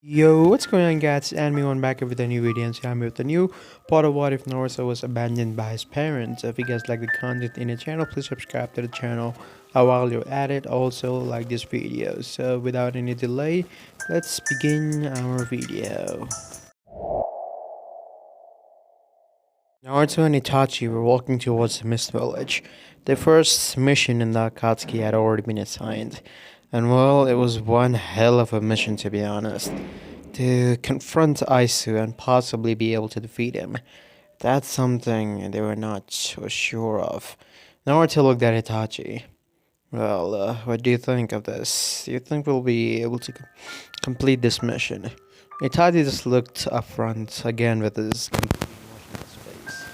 Yo, what's going on guys? And me on back with a new video and so I'm with a new part of What If Naruto was abandoned by his parents. If you guys like the content in the channel, please subscribe to the channel while you're at it. Also like this video. So without any delay, let's begin our video. Naruto and Itachi were walking towards the Mist Village. Their first mission in the Akatsuki had already been assigned. And well, it was one hell of a mission to be honest. To confront Aisu and possibly be able to defeat him. That's something they were not so sure of. Naruto looked at Itachi. Well, what do you think of this? Do you think we'll be able to complete this mission? Itachi just looked up front again with his completely emotionless face.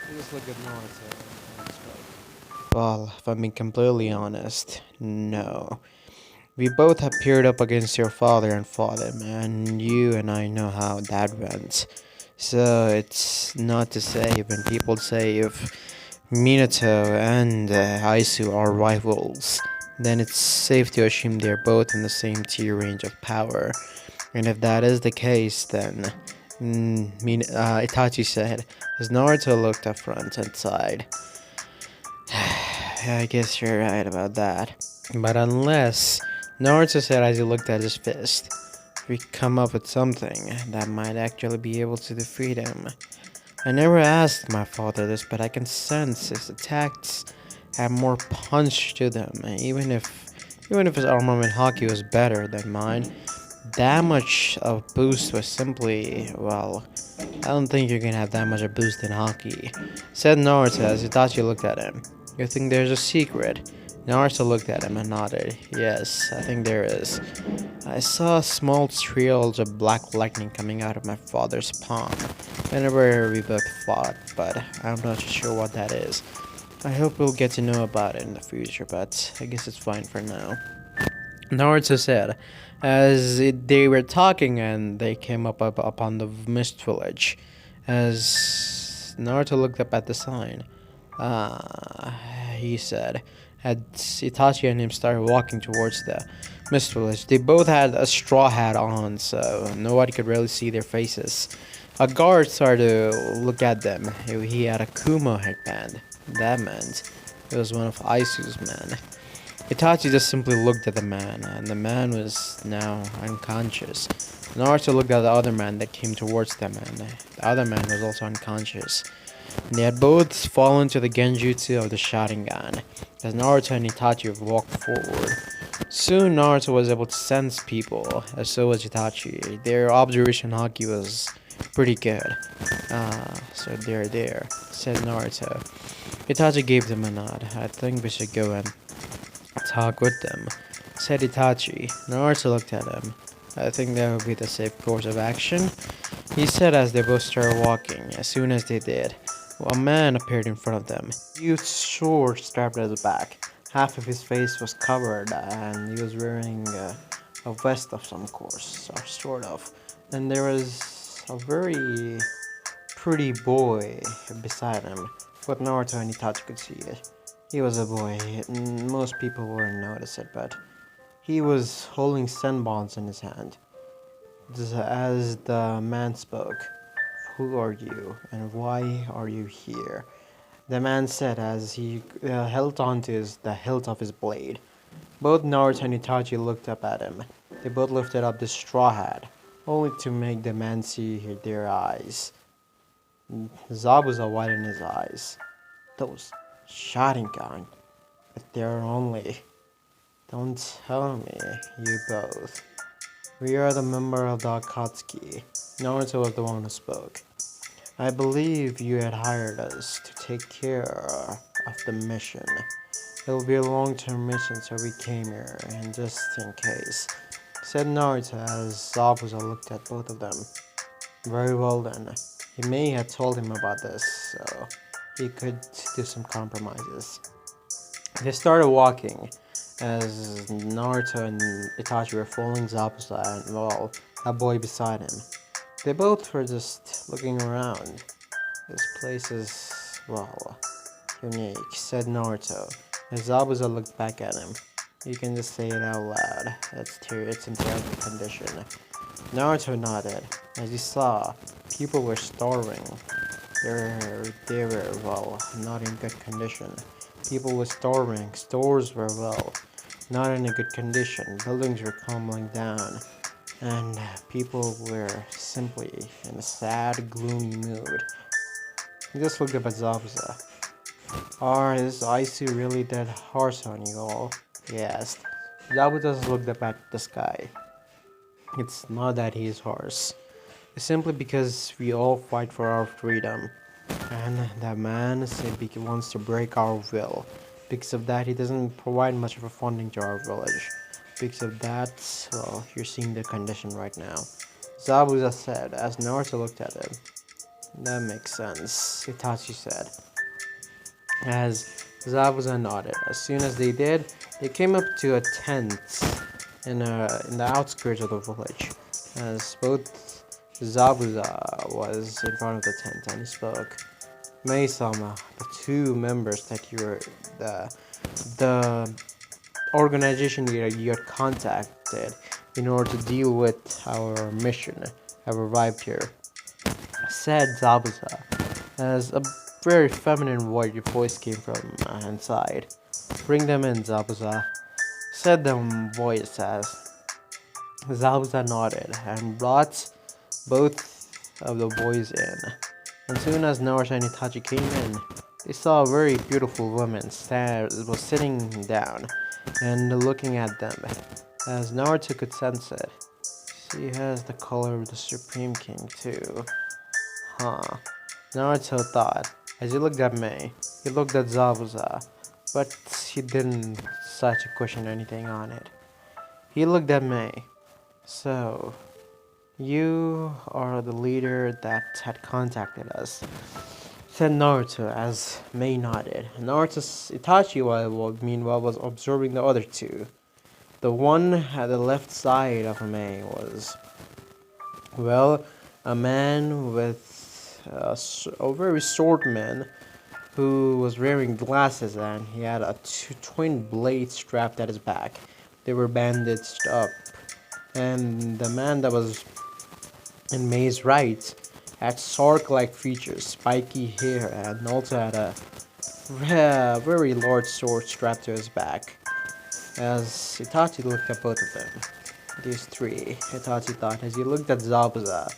He just looked at Naruto and spoke. Well, if I'm being completely honest, no. We both have paired up against your father and fought him, and you and I know how that went. So it's not to say when people say if Minato and Aisu are rivals, then it's safe to assume they're both in the same tier range of power. And if that is the case, then Itachi said, as Naruto looked up front and sighed. I guess you're right about that. But unless, Naruto said as he looked at his fist, we come up with something that might actually be able to defeat him. I never asked my father this, but I can sense his attacks have more punch to them. Even if his armament hockey was better than mine, that much of boost was simply, well, I don't think you can have that much of boost in hockey, said Naruto as Itachi looked at him. You think there's a secret? Naruto looked at him and nodded. Yes, I think there is. I saw small trails of black lightning coming out of my father's palm whenever we both fought, but I'm not sure what that is. I hope we'll get to know about it in the future, but I guess it's fine for now. Naruto said, they were talking and they came up upon the Mist Village. As Naruto looked up at the sign, he said, as Itachi and him started walking towards the Mist Village. They both had a straw hat on, so nobody could really see their faces. A guard started to look at them. He had a Kumo headband. That meant it was one of Aisu's men. Itachi just simply looked at the man, and the man was now unconscious. Naruto looked at the other man that came towards them, and the other man was also unconscious. And they had both fallen to the genjutsu of the Sharingan, as Naruto and Itachi walked forward. Soon Naruto was able to sense people, as so was Itachi. Their observation hockey was pretty good. So they're there, said Naruto. Itachi gave them a nod. I think we should go and talk with them, said Itachi. Naruto looked at him. I think that would be the safe course of action, he said as they both started walking. As soon as they did, a man appeared in front of them. He used sword strapped at his back. Half of his face was covered and he was wearing a vest of some course, or sort of. And there was a very pretty boy beside him, but Naruto and Itachi could see it. He was a boy, most people wouldn't notice it, but he was holding senbons in his hand. As the man spoke, who are you and why are you here? The man said as he held onto the hilt of his blade. Both Naruto and Itachi looked up at him. They both lifted up the straw hat, only to make the man see their eyes. Zabuza widened his eyes. Those Sharingan, but they're only... Don't tell me, you both. We are the member of the Akatsuki. Naruto was the one who spoke. I believe you had hired us to take care of the mission. It will be a long-term mission, so we came here, and just in case, said Naruto as Zabuza looked at both of them. Very well then. He may have told him about this, so he could do some compromises. They started walking, as Naruto and Itachi were following Zabuza and, well, a boy beside him. They both were just looking around. This place is, well, unique, said Naruto, as Zabuza looked back at him. You can just say it out loud. It's in terrible condition. Naruto nodded as he saw people were starving. They were, well, not in good condition. People were starving, stores were, well, not in a good condition, buildings were crumbling down, and people were simply in a sad, gloomy mood. He just looked up at Zabuza. Is Isu really that harsh on you all? He asked. Zabuza just looked up at the sky. It's not that he is harsh. It's simply because we all fight for our freedom. And that man simply wants to break our will. Because of that, he doesn't provide much of a funding to our village. Because of that, well, you're seeing the condition right now. Zabuza said, as Naruto looked at him. That makes sense, Itachi said. As Zabuza nodded. As soon as they did, they came up to a tent in the outskirts of the village. As both Zabuza was in front of the tent and he spoke. May-sama, the two members that the organization you had contacted in order to deal with our mission have arrived here, said Zabuza, as a very feminine voice came from inside. Bring them in, Zabuza, said the voice as Zabuza nodded and brought both of the boys in. As soon as Naruto and Itachi came in, they saw a very beautiful woman was sitting down and looking at them, as Naruto could sense it. She has the color of the Supreme King too. Huh. Naruto thought. As he looked at Mei, he looked at Zabuza, but he didn't such a question anything on it. He looked at Mei. So, you are the leader that had contacted us, said Naruto as Mei nodded. Naruto's Itachi, meanwhile, was observing the other two. The one at the left side of Mei was, well, a man with a very short man who was wearing glasses, and he had a twin blades strapped at his back. They were bandaged up. And the man that was in Mei's right had Sark-like features, spiky hair, and also had a very large sword strapped to his back. As Itachi looked at both of them, these three, Itachi thought, as he looked at Zabuza,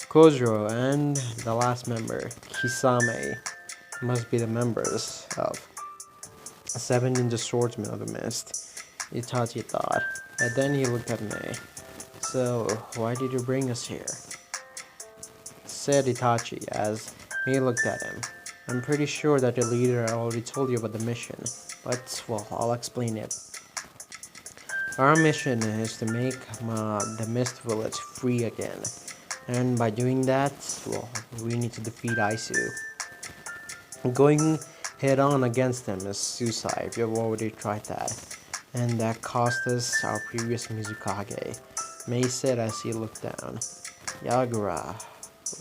Kozuro, and the last member, Kisame, must be the members of 7 Ninja Swordsmen of the Mist, Itachi thought. And then he looked at Mei. So, why did you bring us here? Said Itachi as Mei looked at him. I'm pretty sure that the leader already told you about the mission, but, well, I'll explain it. Our mission is to make the Mist Village free again. And by doing that, well, we need to defeat Isu. Going head on against them is suicide. We have already tried that. And that cost us our previous Mizukage. Mei said as he looked down. Yagura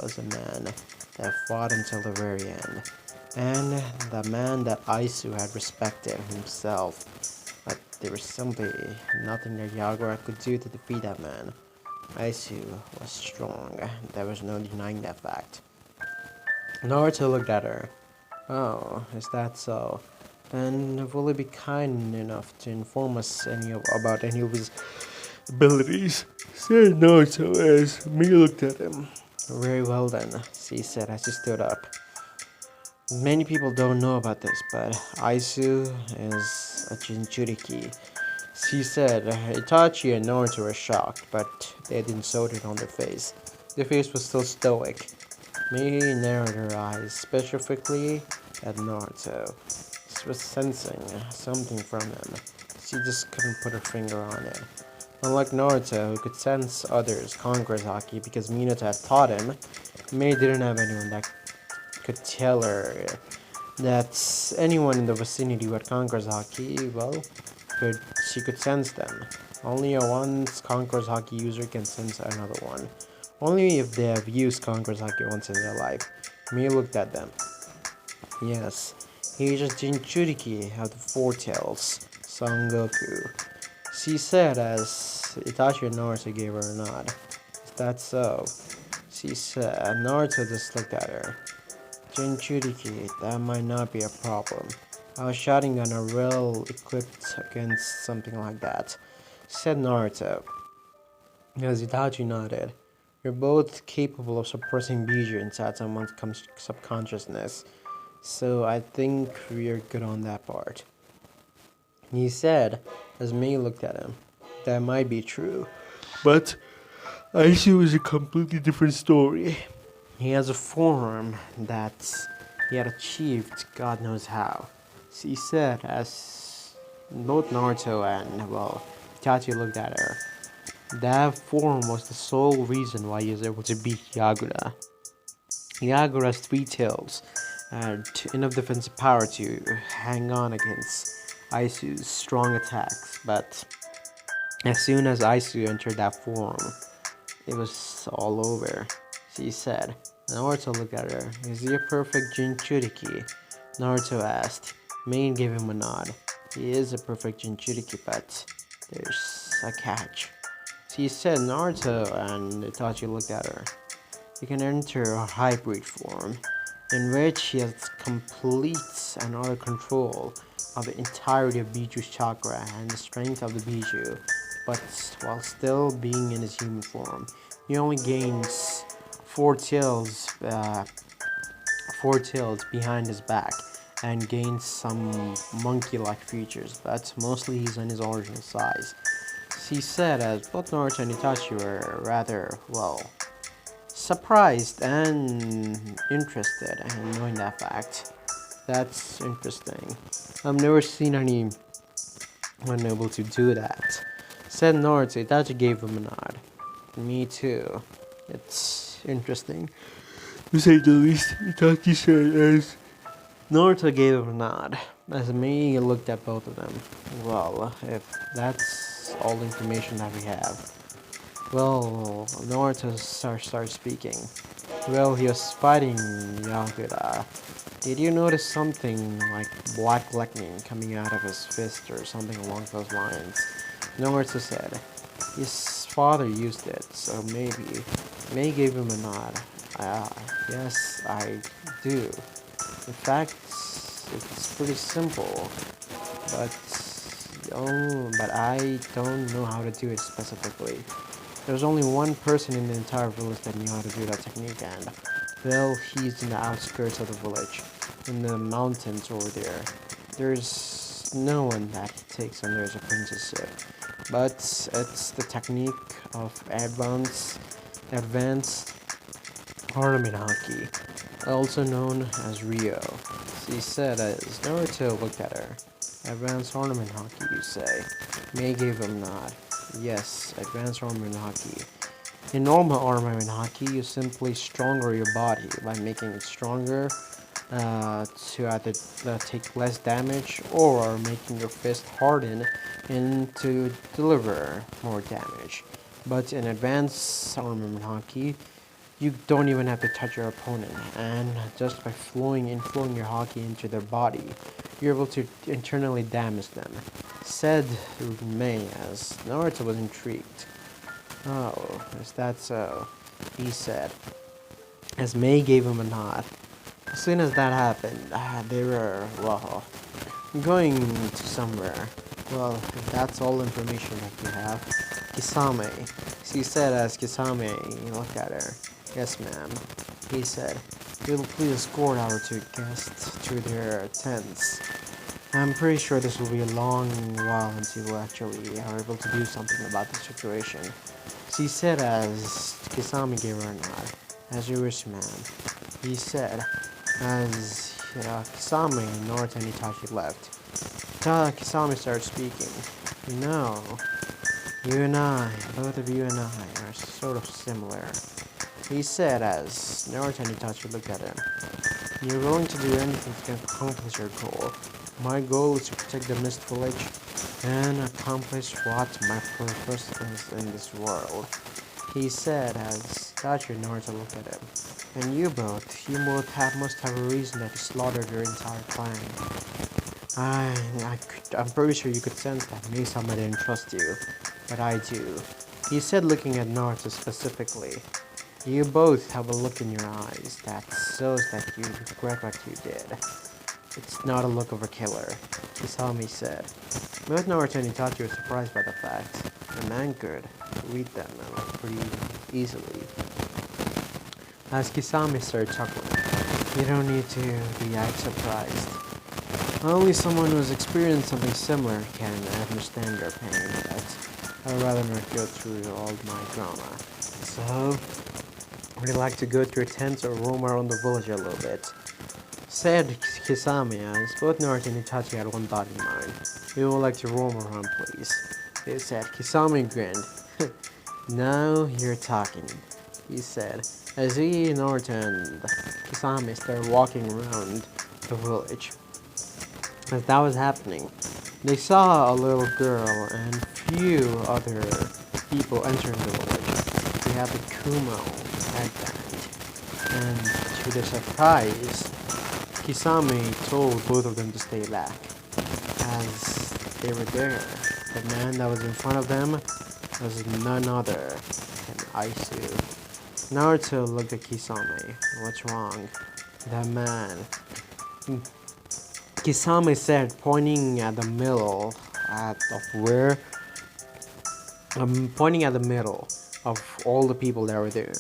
was a man that fought until the very end. And the man that Isu had respected himself. But there was simply nothing that Yagura could do to defeat that man. Isu was strong. There was no denying that fact. Naruto looked at her. Oh, is that so? Then will he be kind enough to inform us about any of his abilities? Said Naruto as Mei looked at him. Very well then, she said as he stood up. Many people don't know about this, but Isu is a Jinchuriki. She said Itachi and Naruto were shocked, but they didn't show it on their face. Their face was still stoic. Mei narrowed her eyes specifically at Naruto. She was sensing something from him. She just couldn't put her finger on it. Unlike Naruto, who could sense others' conquerors haki because Minato had taught him, Mei didn't have anyone that could tell her that anyone in the vicinity who had conquerors haki, well, she could sense them. Only a once conquerors haki user can sense another one. Only if they have used conquerors haki once in their life. Mei looked at them. Yes, he is a Jinchuriki of the Four Tails, Son Goku. She said as Itachi and Naruto gave her a nod. that so? She said. Naruto just looked at her. Jinchuriki, that might not be a problem. I was shouting on a real equipped against something like that, said Naruto. As Itachi nodded. You're both capable of suppressing Bijou inside someone's subconsciousness, so I think we're good on that part. He said, as May looked at him. That might be true, but I see it was a completely different story. He has a form that he had achieved God knows how. She said as both Naruto and, well, Itachi looked at her. That form was the sole reason why he was able to beat Yagura. Yagura has three tails and enough defensive power to hang on against Aisu's strong attacks, but as soon as Aisu entered that form, it was all over. She said. Naruto looked at her. Is he a perfect Jinchuriki? Naruto asked. Main gave him a nod. He is a perfect Jinchuriki, but there's a catch. She said Naruto, and Itachi looked at her. He can enter a hybrid form, in which he has complete and utter control of the entirety of Biju's chakra and the strength of the Biju, but while still being in his human form. He only gains four tails behind his back, and gains some monkey-like features, but mostly he's in his original size. She said as both Naruto and Itachi were rather, well, surprised and interested in knowing that fact. That's interesting. I've never seen anyone able to do that. Said Naruto, Itachi gave him a nod. Me too. It's interesting. To say the least, Itachi said as Naruto gave him a nod. As me looked at both of them. Well, if that's all the information that we have. Well, Naruto started speaking. Well, he was fighting Yagura. Did you notice something like black lightning coming out of his fist or something along those lines? Naruto said. His father used it, so maybe. May gave him a nod. Yes, I do. In fact, it's pretty simple, but I don't know how to do it specifically. There's only one person in the entire village that knew how to do that technique, and well, he's in the outskirts of the village, in the mountains over there. There's no one that takes under his apprenticeship, but it's the technique of advanced ornament haki, also known as Ryo. She said as Naruto looked at her. Advanced ornament haki, you say? May gave him a nod. Yes, advanced ornament haki. In normal ornament haki, you simply stronger your body by making it stronger to either take less damage or making your fist harden and to deliver more damage. But in advanced ornament haki, you don't even have to touch your opponent, and just by inflowing your haki into their body, you're able to internally damage them. Said Mei as Naruto was intrigued. Oh, is that so? He said, as Mei gave him a nod. As soon as that happened, they were, well, going to somewhere. Well, if that's all information that you have. Kisame. She said as Kisame looked at her. Yes, ma'am. He said, will please escort our two guests to their tents. I'm pretty sure this will be a long while until we actually are able to do something about the situation. She said as Kisame gave her a nod. As you wish, ma'am. He said as Kisame, Naruto, and Itachi left. Kisame started speaking. You and I, both of you and I, are sort of similar. He said as Naruto and Itachi looked at him. You're willing to do anything to accomplish your goal. My goal is to protect the Mist Village and accomplish what my purpose is in this world. He said as Itachi and Naruto looked at him. And you both must have a reason that you slaughtered your entire clan. I'm pretty sure you could sense that maybe somebody didn't trust you, but I do. He said, looking at Naruto specifically. You both have a look in your eyes that shows that you regret what you did. It's not a look of a killer, Kisame said. Both Naruto and Itachi were surprised by the fact. A man could read them pretty easily. As Kisame started chuckling, you don't need to react surprised. Only someone who has experienced something similar can understand your pain, but I'd rather not go through all my drama. So, would you like to go to your tent or roam around the village a little bit? Said Kisame as both Naruto and Itachi had one thought in mind. We would like to roam around, please. They said. Kisame grinned. Now you're talking, he said, as he, Naruto, and Kisame started walking around the village. As that was happening, they saw a little girl and few other people entering the village. They had the Kumo headband, and to their surprise, Kisame told both of them to stay back. As they were there, the man that was in front of them was none other than Aisu. Naruto looked at Kisame. What's wrong? That man. Kisame said, pointing at the middle pointing at the middle of all the people that were there.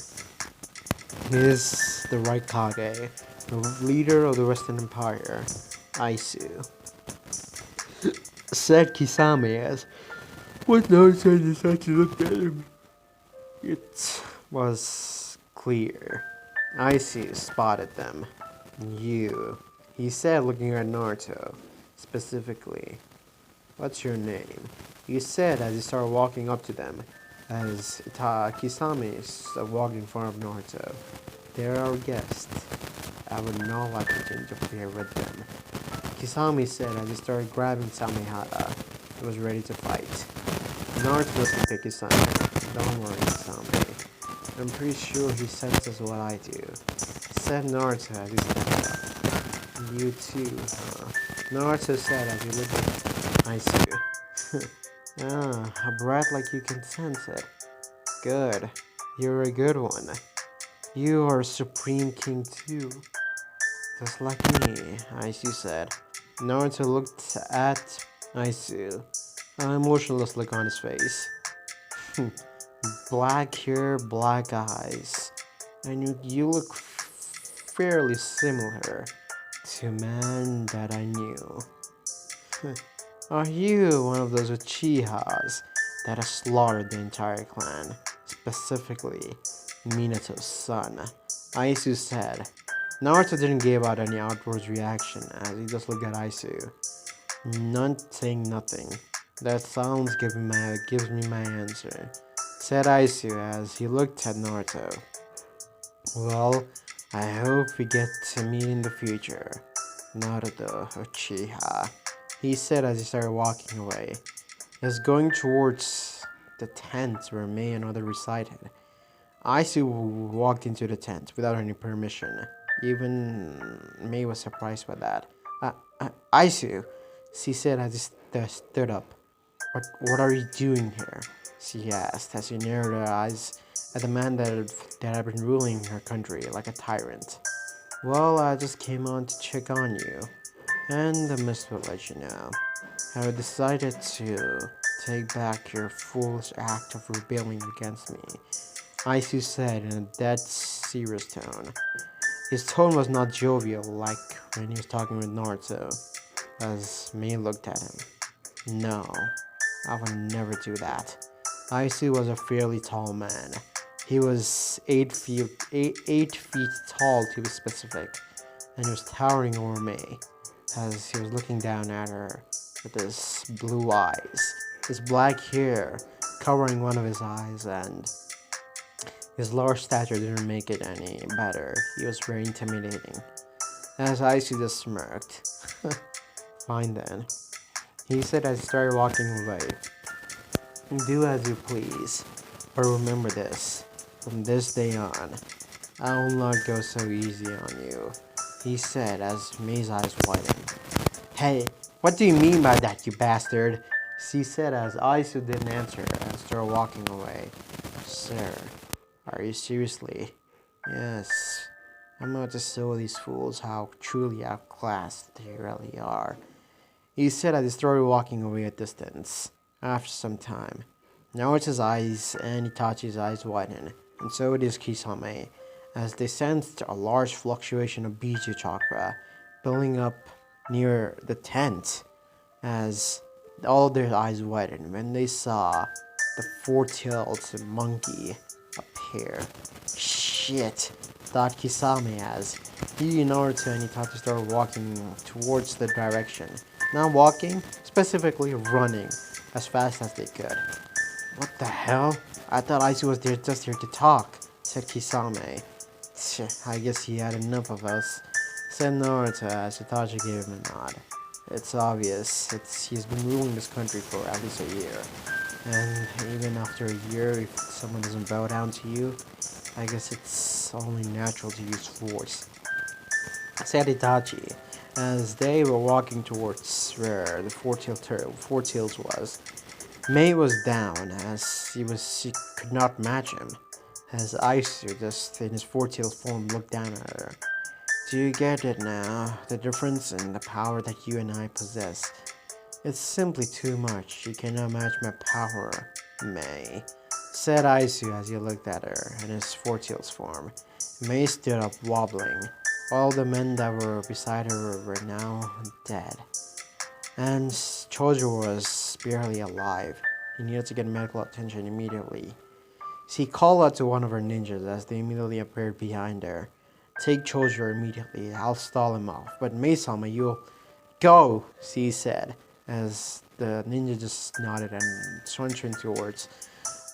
He is the Raikage, the leader of the Western Empire, Aisu. Said Kisame as what Naruto decided to look at him. It was clear. Aisu spotted them. You, he said, looking at Naruto specifically. What's your name? He said as he started walking up to them, as Kisame walked in front of Naruto. They're our guests. I would not like to interfere with them. Kisame said as he started grabbing Samehara. He was ready to fight. Naruto looked at Kisame. Don't worry, Kisame. I'm pretty sure he senses what I do. Said Naruto as he stepped up. You too, huh? Naruto said as he looked at Aisu. A brat like you can sense it. Good. You're a good one. You are Supreme King too. Just like me, Aisu said. Naruto looked at Aisu. An emotionless look on his face. Black hair, black eyes. And you look fairly similar to a man that I knew. Are you one of those Uchihas that has slaughtered the entire clan? Specifically, Minato's son. Aisu said. Naruto didn't give out any outward reaction as he just looked at Aisu. Not saying nothing. That silence gives me my answer. Said Aisu as he looked at Naruto. Well, I hope we get to meet in the future. Naruto Uchiha. He said as he started walking away. He was going towards the tent where Mei and others resided. Aisu walked into the tent without any permission. Even Mei was surprised by that. Aisu, she said as he stood up. What are you doing here? She asked as she narrowed her eyes at the man that had been ruling her country like a tyrant. Well, I just came on to check on you. And the mist will let you know. I decided to take back your foolish act of rebelling against me. Aisu said in a dead serious tone. His tone was not jovial like when he was talking with Naruto, as Mei looked at him. No, I would never do that. Aisu was a fairly tall man. He was 8 feet tall to be specific, and he was towering over Mei as he was looking down at her with his blue eyes, his black hair covering one of his eyes, and his large stature didn't make it any better. He was very intimidating. As Aisu just smirked. Fine then, he said as he started walking away. Do as you please, but remember this. From this day on, I will not go so easy on you, he said as Mei's eyes widened. Hey, what do you mean by that, you bastard? She said as Aisu didn't answer and started walking away. Sir, are you seriously? Yes. I'm about to show these fools how truly outclassed they really are. He said as he started walking away a distance. After some time, Naruto's eyes and Itachi's eyes widened, and so did Kisame, as they sensed a large fluctuation of Biju chakra building up near the tent. As all their eyes widened when they saw the four-tailed monkey appear. Shit, thought Kisame as he, Naruto, and Itachi started walking towards the direction. Not walking, specifically running as fast as they could. What the hell? I thought Aizu was there just here to talk, said Kisame. I guess he had enough of us, said Naruto as Itachi gave him a nod. It's obvious. He's been ruling this country for at least a year. And even after a year, if someone doesn't bow down to you, I guess it's only natural to use force, said Itachi, as they were walking towards where the Four Tails was. May was down, as he could not match him, as Aisu, just in his Four Tails form, looked down at her. Do you get it now? The difference in the power that you and I possess. It's simply too much. You cannot match my power, May, said Aisu as he looked at her in his Four Tails form. May stood up wobbling. All the men that were beside her were now dead. And Chojo was barely alive. He needed to get medical attention immediately. She called out to one of her ninjas as they immediately appeared behind her. Take Chojo immediately, I'll stall him off. But May-sama, you'll go, she said, as the ninja just nodded and sauntering towards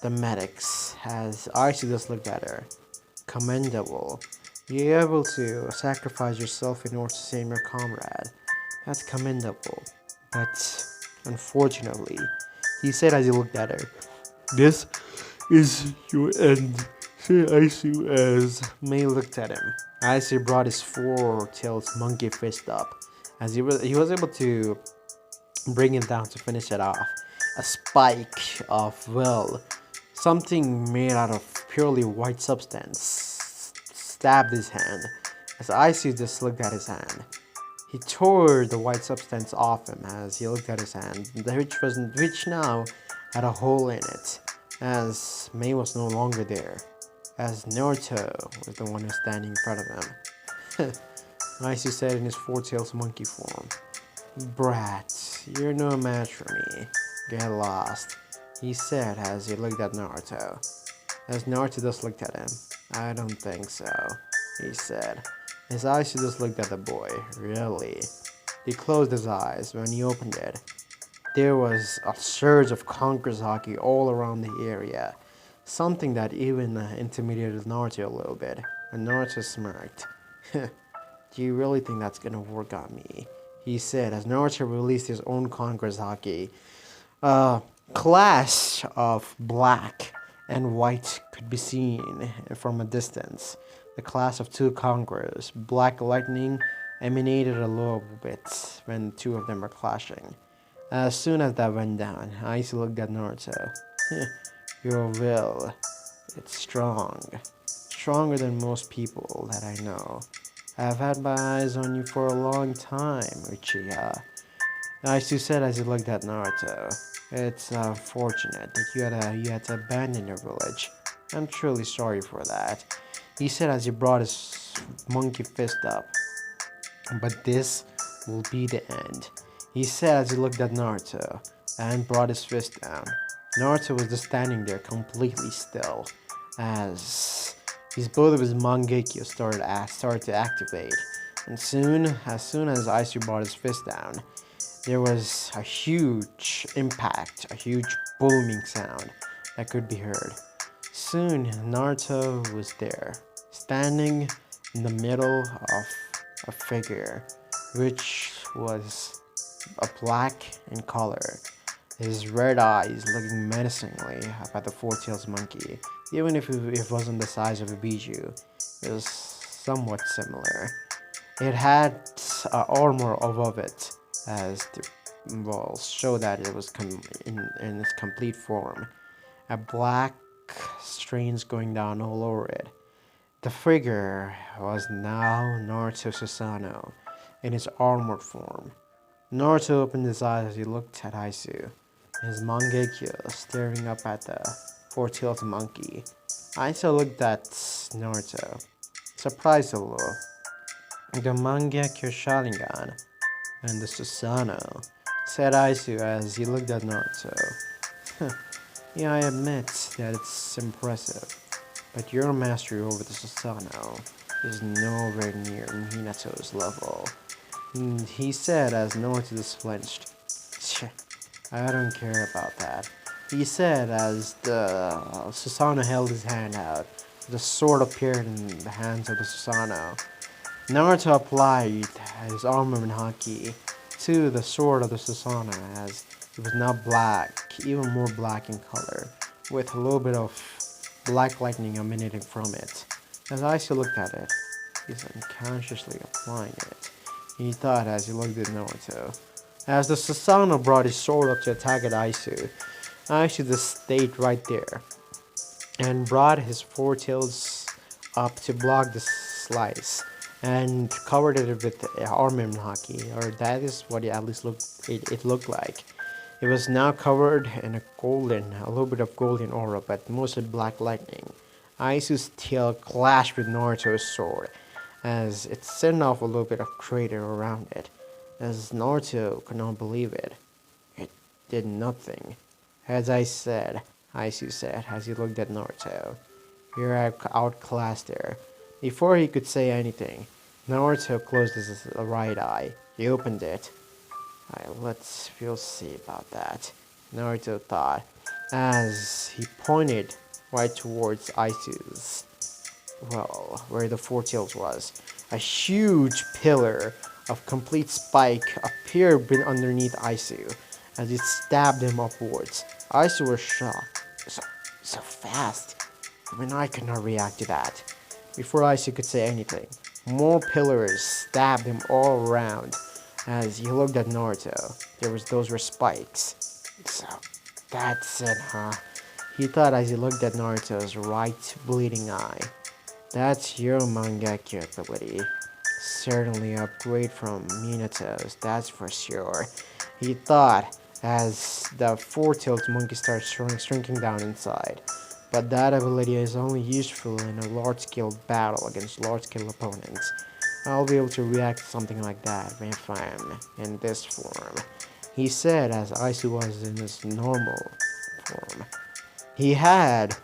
the medics, as Aisu just looked at her. Commendable. You're able to sacrifice yourself in order to save your comrade. That's commendable. But, unfortunately, he said as he looked at her, this is your end, said Aisu as May looked at him. Aisu brought his four-tailed monkey fist up, as he was able to bring him down to finish it off. A spike of, well, something made out of purely white substance stabbed his hand, as Aisu just looked at his hand. He tore the white substance off him as he looked at his hand, which now had a hole in it, as May was no longer there, as Naruto was the one who was standing in front of him. Aisu said in his Four-Tails monkey form, Brat, you're no match for me. Get lost, he said as he looked at Naruto. As Naruto just looked at him, I don't think so, he said. His eyes just looked at the boy. Really? He closed his eyes. When he opened it, there was a surge of Conqueror's Haki all around the area. Something that even intimidated Naruto a little bit. And Naruto smirked. Do you really think that's gonna work on me? He said as Naruto released his own Conqueror's Haki. A clash of black and white could be seen from a distance. The class of two conquerors, black lightning, emanated a little bit when the two of them were clashing. As soon as that went down, Aisu looked at Naruto. Your will, it's strong. Stronger than most people that I know. I've had my eyes on you for a long time, Uchiha. Aisu said as he looked at Naruto. It's unfortunate that you had to abandon your village. I'm truly sorry for that, he said as he brought his monkey fist up. But this will be the end, he said as he looked at Naruto and brought his fist down. Naruto was just standing there completely still as both of his Mangekyo started to activate. And as soon as Aisu brought his fist down, there was a huge impact, a huge booming sound that could be heard. Soon, Naruto was there, standing in the middle of a figure, which was a black in color. His red eyes looking menacingly up at the Four-Tails monkey. Even if it wasn't the size of a Biju, it was somewhat similar. It had armor above it, as the walls show that it was in its complete form. a black stains going down all over it. The figure was now Naruto Susanoo in his armored form. Naruto opened his eyes as he looked at Aisu, his Mangekyo staring up at the four-tailed monkey. Aisu looked at Naruto, surprised a little. The Mangekyo Sharingan and the Susanoo, said Aisu as he looked at Naruto. Yeah, I admit that it's impressive, but your mastery over the Susanoo is nowhere near Hinato's level. He said as Naruto just flinched. I don't care about that. He said as the Susanoo held his hand out. The sword appeared in the hands of the Susanoo. Naruto applied his armament haki to the sword of the Susanoo as it was now black, even more black in color, with a little bit of black lightning emanating from it. As Aisu looked at it, he's unconsciously applying it. He thought as he looked at Naruto. As the Susanoo brought his sword up to attack at Aisu, Aisu just stayed right there and brought his four tails up to block the slice and covered it with armament haki, or that is what it at least it looked like. It was now covered in a little bit of golden aura, but mostly black lightning. Aisu's tail clashed with Naruto's sword, as it sent off a little bit of crater around it. As Naruto could not believe it, it did nothing. As I said, Aisu said as he looked at Naruto, "You're outclassed there." Before he could say anything, Naruto closed his right eye. He opened it. We'll see about that, Naruto thought, as he pointed right towards Aisu's, where the four tails was. A huge pillar of complete spike appeared underneath Aisu as it stabbed him upwards. Aisu was shocked. So fast. I could not react to that. Before Aisu could say anything, more pillars stabbed him all around. As he looked at Naruto, those were spikes. So, that's it, huh? He thought as he looked at Naruto's right bleeding eye. That's your Mangekyo ability. Certainly an upgrade from Minato's, that's for sure. He thought as the four-tailed monkey started shrinking down inside. But that ability is only useful in a large-scale battle against large-scale opponents. I'll be able to react to something like that if I'm in this form, he said as Aisu was in his normal form. He had,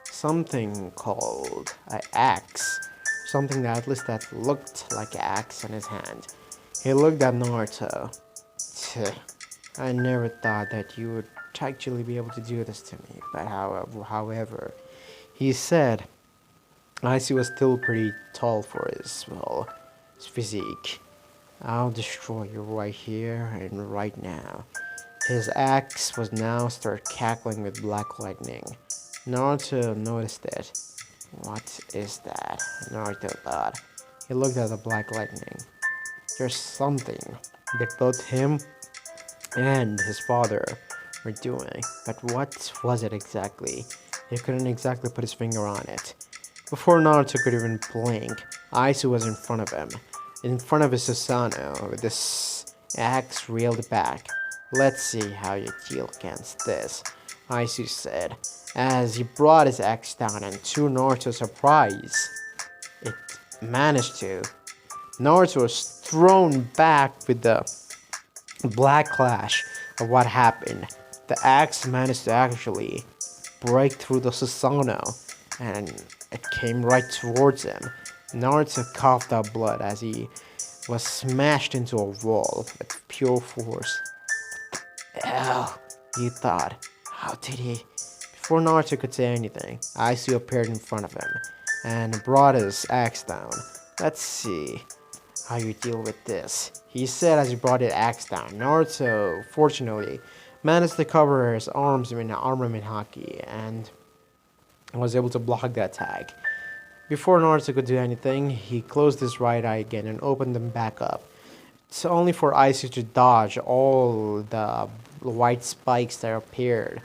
something called an axe, something that at least that looked like an axe in his hand. He looked at Naruto. I never thought that you would actually be able to do this to me, but however, he said, Aisu was still pretty tall for his physique. I'll destroy you right here and right now. His axe was now started cackling with black lightning. Naruto noticed it. What is that? Naruto thought. He looked at the black lightning. There's something that both him and his father were doing, but what was it exactly? He couldn't exactly put his finger on it. Before Naruto could even blink, Aisu was in front of him. In front of his Susanoo, with this axe reeled back. Let's see how you deal against this, Aisu said, as he brought his axe down, and to Naruto's surprise, it managed to. Naruto was thrown back with the black clash of what happened. The axe managed to actually break through the Susanoo, and it came right towards him. Naruto coughed up blood as he was smashed into a wall with pure force. Ow, he thought. How did he? Before Naruto could say anything, Aisu appeared in front of him and brought his axe down. Let's see how you deal with this, he said as he brought his axe down. Naruto, fortunately, managed to cover his arms in armament haki and was able to block the attack. Before Naruto could do anything, he closed his right eye again and opened them back up. It's only for Aisu to dodge all the white spikes that appeared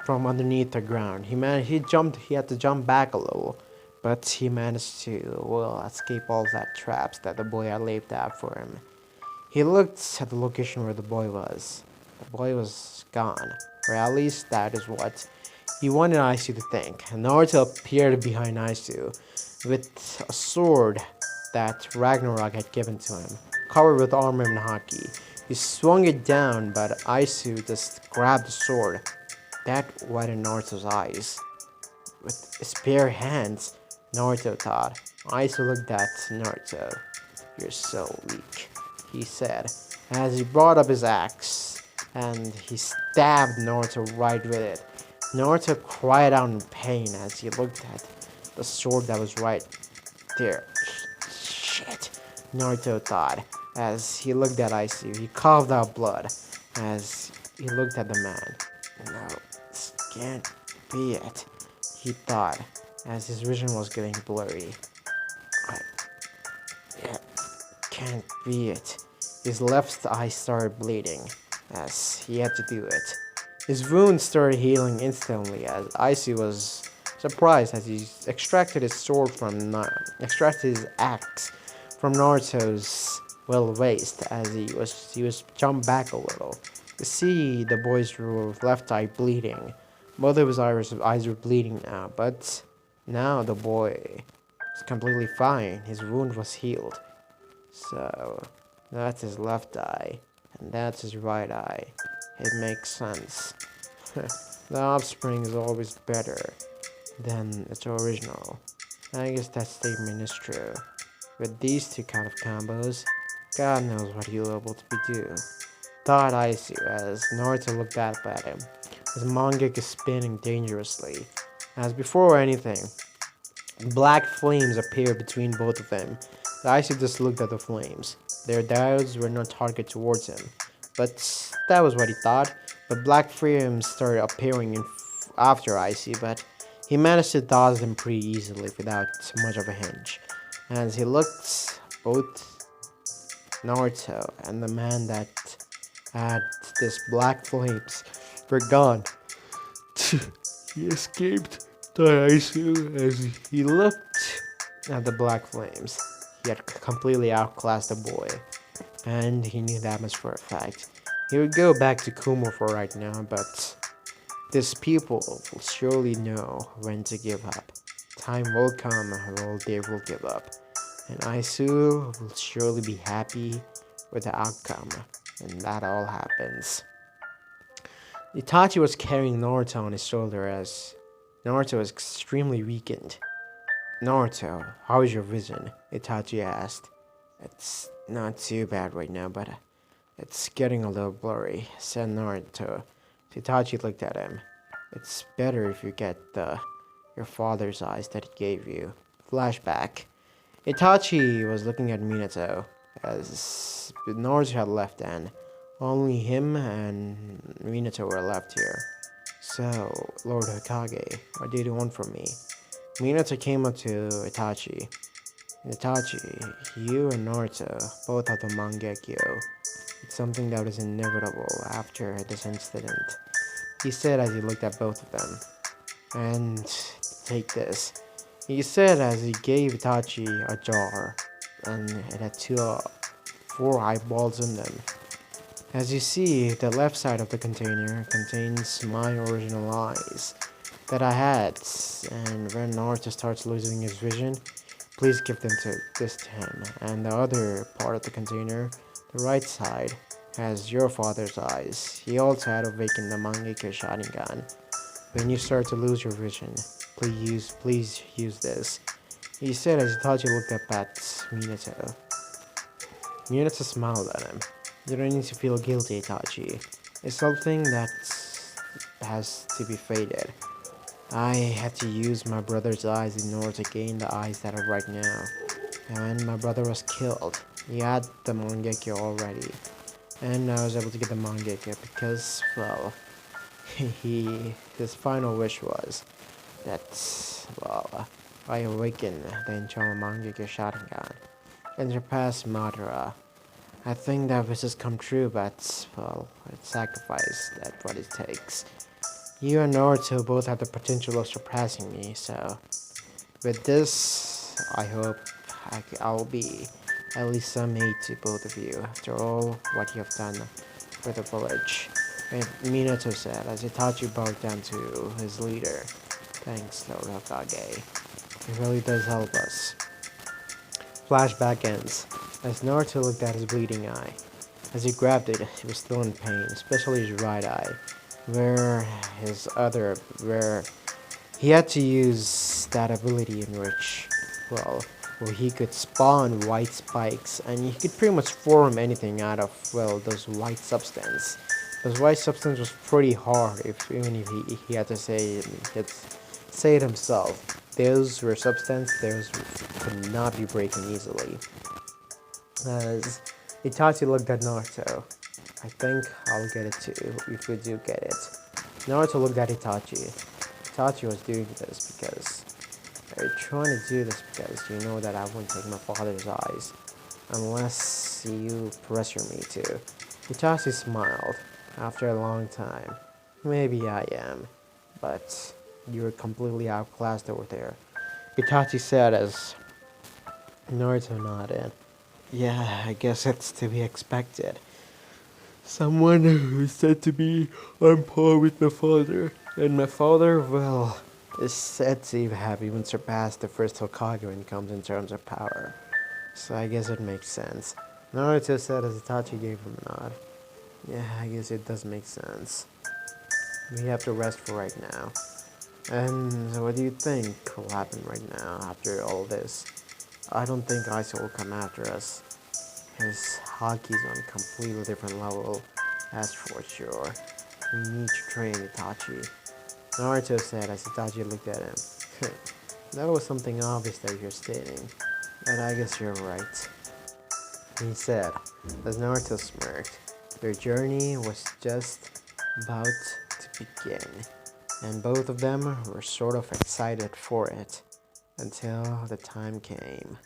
from underneath the ground. He had to jump back a little, but he managed to, well, escape all that traps that the boy had laid out for him. He looked at the location where the boy was. The boy was gone, or at least that is what he wanted Aisu to think. Naruto appeared behind Aisu with a sword that Ragnarok had given to him, covered with armor and haki. He swung it down, but Aisu just grabbed the sword. That widened Naruto's eyes. With his bare hands, Naruto thought. Aisu looked at Naruto. "You're so weak," he said, as he brought up his axe, and he stabbed Naruto right with it. Naruto cried out in pain as he looked at the sword that was right there. Shit, Naruto thought, as he looked at Aisu. He coughed out blood as he looked at the man. "No, this can't be it," he thought, as his vision was getting blurry. It can't be it." His left eye started bleeding, as he had to do it. His wound started healing instantly, as Aisu was surprised as he extracted his axe from Naruto's waist as he was jumped back a little to see the boy's left eye bleeding. Both of his eyes were bleeding now, but now the boy was completely fine. His wound was healed. So that's his left eye, and that's his right eye. It makes sense. The offspring is always better than its original. I guess that statement is true. With these two kind of combos, God knows what he'll able to do. Thought Aisu as Naruto looked up at him. His mangek is spinning dangerously. As before anything, black flames appeared between both of them. Aisu just looked at the flames. Their dials were not targeted towards him, but that was what he thought. But black flames started appearing after Aisu, but he managed to dodge them pretty easily without much of a hinge. As he looked, both Naruto and the man that had this black flames were gone. He escaped Aisu as he looked at the black flames. He had completely outclassed the boy, and he knew that much for a fact. He would go back to Kumo for right now, but these people will surely know when to give up. Time will come where they will give up, and Aisu will surely be happy with the outcome when that all happens. Itachi was carrying Naruto on his shoulder as Naruto was extremely weakened. "Naruto, how is your vision?" Itachi asked. "It's not too bad right now, but it's getting a little blurry," said Naruto. Itachi looked at him. "It's better if you get your father's eyes that he gave you." Flashback. Itachi was looking at Minato as Naruto had left, and only him and Minato were left here. "So, Lord Hokage, what do you want from me?" Minato came up to Itachi. "Itachi, you and Naruto both have the Mangekyo. It's something that was inevitable after this incident," he said as he looked at both of them. "And take this," he said as he gave Itachi a jar, and it had 4 eyeballs in them. As you see, the left side of the container contains my original eyes that I had, and when Naruto starts losing his vision, please give this to him. And the other part of the container, the right side, has your father's eyes. He also had awakened the Mangekyo Sharingan. When you start to lose your vision, please use this," he said as Itachi looked up at Minato. Minato smiled at him. "You don't need to feel guilty, Itachi. It's something that has to be fated. I had to use my brother's eyes in order to gain the eyes that are right now. And when my brother was killed, he had the Mangekyo already. And I was able to get the Mangekyo because, well, his final wish was that, well, I awaken the internal Mangekyo Sharingan and surpass Madara. I think that wish has come true, but, well, it's sacrifice. That's what it takes. You and Naruto both have the potential of surpassing me, so with this, I hope I'll be at least some aid to both of you. After all, what you have done for the village. And Minato said as Itachi bowed down to his leader. Thanks, Lord Hokage. It really does help us. Flashback ends as Naruto looked at his bleeding eye. As he grabbed it, he was still in pain, especially his right eye, where he had to use that ability in which, well, where he could spawn white spikes, and he could pretty much form anything out of, well, those white substance. Those white substance was pretty hard, even if he had to say it himself. Those were substance, those could not be broken easily. As Itachi looked at Naruto, I think I'll get it too, if we do get it. Naruto looked at Itachi. Itachi was doing this because they're trying to do this because you know that I won't take my father's eyes unless you pressure me to. Itachi smiled. After a long time, maybe I am, but you're completely outclassed over there. Itachi said as Naruto nodded. Yeah, I guess it's to be expected. Someone who's said to be on par with my father. And my father, well, is said to have even surpassed the first Hokage when it comes in terms of power. So I guess it makes sense. Naruto said as Itachi gave him a nod. Yeah, I guess it does make sense. We have to rest for right now. And what do you think will happen right now after all this? I don't think Iso will come after us. His hockey's on a completely different level, that's for sure. We need to train Itachi. Naruto said as Itachi looked at him. That was something obvious that you're stating, but I guess you're right. He said as Naruto smirked. Their journey was just about to begin, and both of them were sort of excited for it until the time came.